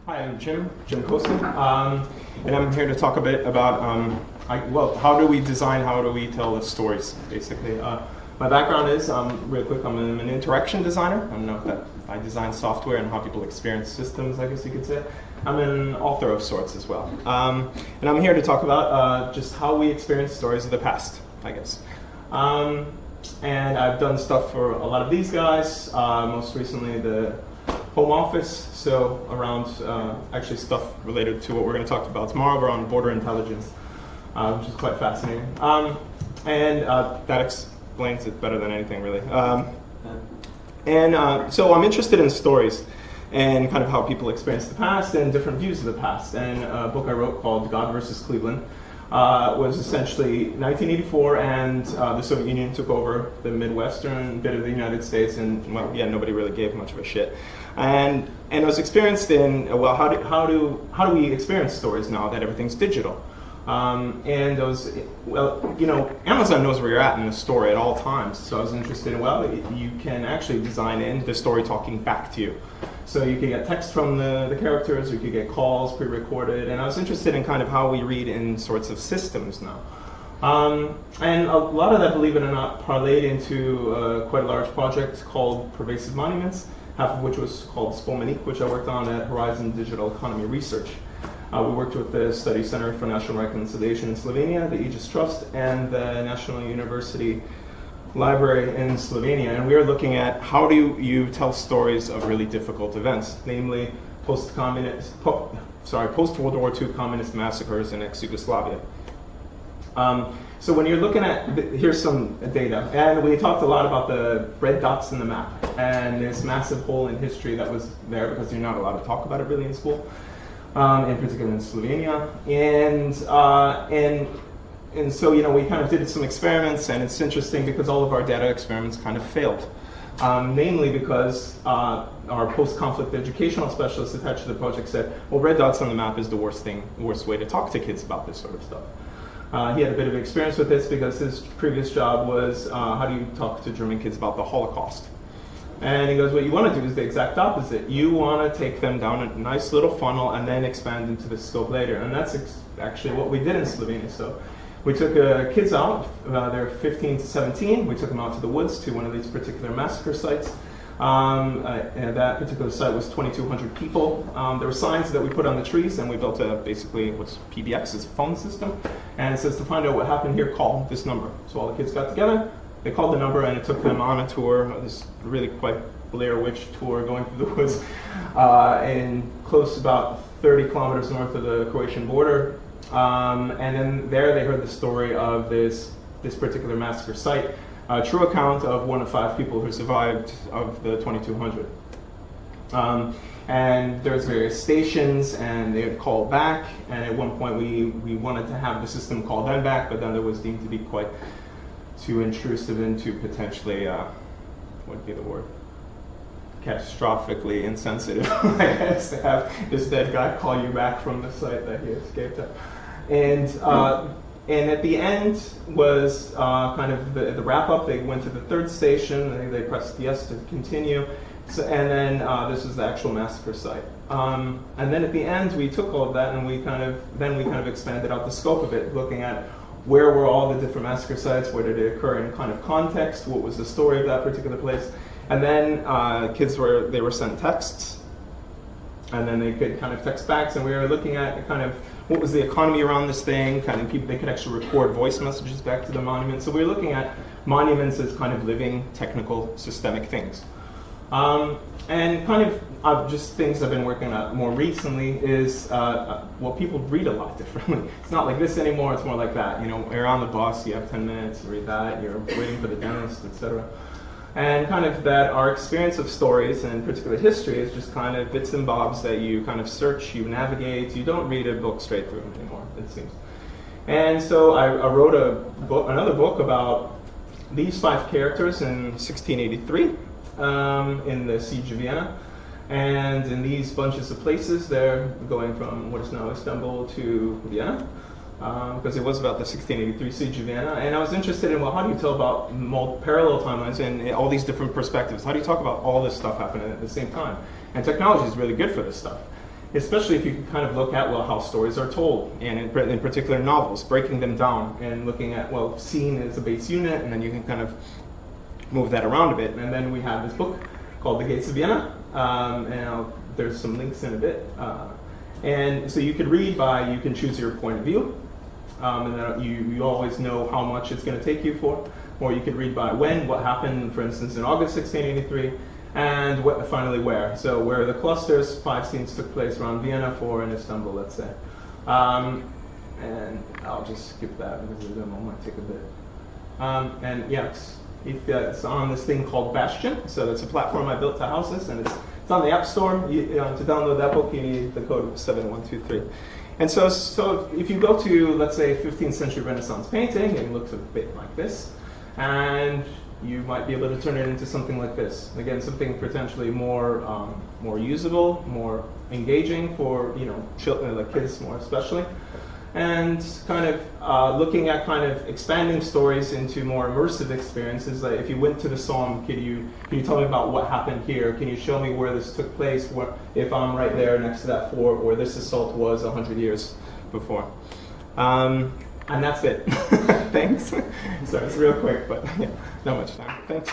Hi, I'm Jim Kosem, and I'm here to talk a bit about, how do we design, how do we tell the stories, basically. My background is, real quick, I'm an interaction designer. I don't know if that, I design software and how people experience systems, I guess you could say. I'm an author of sorts as well. And I'm here to talk about just how we experience stories of the past, I guess. And I've done stuff for a lot of these guys, most recently the Home Office, so around actually stuff related to what we're going to talk about tomorrow around border intelligence, which is quite fascinating. And that explains it better than anything, really. So I'm interested in stories and kind of how people experience the past and different views of the past. And a book I wrote called God versus Cleveland was essentially 1984, and the Soviet Union took over the Midwestern bit of the United States, and well, yeah, nobody really gave much of a shit. And I was experienced in, well, how do we experience stories now that everything's digital? And those, well, you know, Amazon knows where you're at in the story at all times. So I was interested in, well, you can actually design in the story talking back to you. So you could get text from the characters, or you could get calls pre-recorded. And I was interested in kind of how we read in sorts of systems now. And a lot of that, believe it or not, parlayed into quite a large project called Pervasive Monuments, half of which was called Bonacchi, which I worked on at Horizon Digital Economy Research. We worked with the Study Center for National Reconciliation in Slovenia, the Aegis Trust, and the National University Library in Slovenia. And we are looking at how do you tell stories of really difficult events, namely post-World War II communist massacres in ex-Yugoslavia. So when you're looking at, here's some data, and we talked a lot about the red dots in the map, and this massive hole in history that was there because you're not allowed to talk about it really in school. In particular in Slovenia, and so, you know, we kind of did some experiments, and it's interesting because all of our data experiments kind of failed, namely because our post-conflict educational specialist attached to the project said, well, red dots on the map is the worst way to talk to kids about this sort of stuff. He had a bit of experience with this because his previous job was how do you talk to German kids about the Holocaust? And he goes, what you want to do is the exact opposite. You want to take them down a nice little funnel and then expand into the scope later. And that's actually what we did in Slovenia. So we took kids out, they're 15 to 17. We took them out to the woods to one of these particular massacre sites. And that particular site was 2,200 people. There were signs that we put on the trees, and we built basically what's PBX's phone system. And it says, to find out what happened here, call this number. So all the kids got together. They called the number, and it took them on a tour, this really quite Blair Witch tour going through the woods, in close about 30 kilometers north of the Croatian border. And then there they heard the story of this particular massacre site, a true account of one of 5 people who survived of the 2,200. And there's various stations, and they would call back, and at one point we wanted to have the system call them back, but then it was deemed to be quite too intrusive and too potentially, what would be the word? Catastrophically insensitive, I guess, to have this dead guy call you back from the site that he escaped at. And at the end was kind of the wrap-up. They went to the 3rd station, they pressed yes to continue, so, and then this was the actual massacre site. And then at the end, we took all of that and we kind of expanded out the scope of it, looking at where were all the different massacre sites, where did it occur in kind of context, what was the story of that particular place. And then kids were sent texts, and then they could kind of text back, and we were looking at kind of what was the economy around this thing, kind of people, they could actually record voice messages back to the monument. So we were looking at monuments as kind of living, technical, systemic things. And kind of just things I've been working on more recently is, well, people read a lot differently. It's not like this anymore, it's more like that. You know, you're on the bus, you have 10 minutes to read that, you're waiting for the dentist, etc. And kind of that our experience of stories, and in particular history, is just kind of bits and bobs that you kind of search, you navigate, you don't read a book straight through anymore, it seems. And so I wrote another book about these 5 characters in 1683. In the siege of Vienna, and in these bunches of places, they're going from what is now Istanbul to Vienna, because it was about the 1683 siege of Vienna. And I was interested in, well, how do you tell about parallel timelines and all these different perspectives? How do you talk about all this stuff happening at the same time? And technology is really good for this stuff. especially if you can kind of look at, well, how stories are told, and in particular novels, breaking them down and looking at, well, scene as a base unit, and then you can kind of move that around a bit. And then we have this book called The Gates of Vienna, there's some links in a bit. And so you could read by, you can choose your point of view, and then you always know how much it's going to take you for, or you could read by when, what happened, for instance, in August 1683, and finally where. So where the clusters, 5 scenes took place around Vienna, 4 in Istanbul, let's say. And I'll just skip that because the demo might take a bit. And yeah, it's on this thing called Bastion. So that's a platform I built to house this, and it's on the App Store. To download that book, you need the code 7123. And so if you go to, let's say, 15th century Renaissance painting, it looks a bit like this, and you might be able to turn it into something like this. Again, something potentially more usable, more engaging for children, like kids more especially, and kind of looking at kind of expanding stories into more immersive experiences. Like if you went to the Somme, can you tell me about what happened here? Can you show me where this took place? If I'm right there next to that fort where this assault was 100 years before? And that's it. Thanks. Sorry, it's real quick, but yeah, not much time. Thanks.